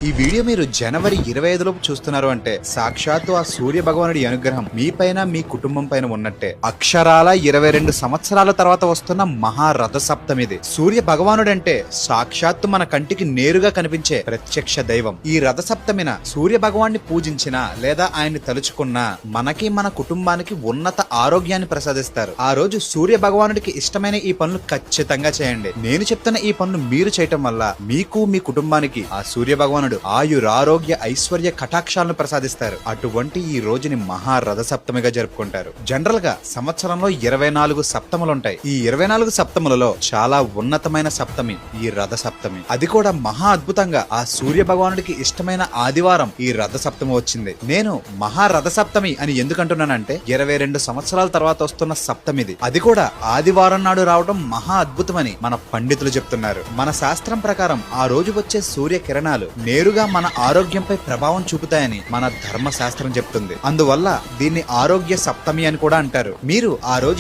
ఈ వీడియో మీరు జనవరి 25 లోపు చూస్తున్నారు అంటే సాక్షాత్తు ఆ సూర్య భగవానుడి అనుగ్రహం మీ పైన మీ కుటుంబం పైన ఉన్నట్టే. అక్షరాల 22 సంవత్సరాల తర్వాత వస్తున్న మహారథ సప్తమిది. సూర్య భగవానుడు అంటే సాక్షాత్తు మన కంటికి నేరుగా కనిపించే ప్రత్యక్ష దైవం. ఈ రథ సప్తమిన సూర్య భగవాన్ని పూజించినా లేదా ఆయన్ని తలుచుకున్నా మనకి మన కుటుంబానికి ఉన్నత ఆరోగ్యాన్ని ప్రసాదిస్తారు. ఆ రోజు సూర్య భగవానుడికి ఇష్టమైన ఈ పనులు ఖచ్చితంగా చేయండి. నేను చెప్తున్న ఈ పనులు మీరు చేయటం వల్ల మీకు మీ కుటుంబానికి ఆ సూర్య భగవానుడు ఆయురారోగ్య ఐశ్వర్య కటాక్షాలను ప్రసాదిస్తారు. అటువంటి ఈ రోజుని మహారథ సప్తమిగా జరుపుకుంటారు. జనరల్ గా సంవత్సరంలో 24 సప్తములుంటాయి. ఈ 24 సప్తములలో చాలా ఉన్నతమైన సప్తమి ఈ రథ సప్తమి. అది కూడా మహా అద్భుతంగా ఆ సూర్య భగవానుడికి ఇష్టమైన ఆదివారం ఈ రథ సప్తమి వచ్చింది. నేను మహారథ సప్తమి అని ఎందుకంటున్నానంటే 22 సంవత్సరాల తర్వాత వస్తున్న సప్తమిది. అది కూడా ఆదివారం నాడు రావడం మహా అద్భుతమని మన పండితులు చెప్తున్నారు. మన శాస్త్రం ప్రకారం ఆ రోజు వచ్చే సూర్య కిరణాలు నేరుగా మన ఆరోగ్యంపై ప్రభావం చూపుతాయని మన ధర్మశాస్త్రం చెప్తుంది. అందువల్ల దీన్ని ఆరోగ్య సప్తమి అని కూడా అంటారు. మీరు ఆ రోజు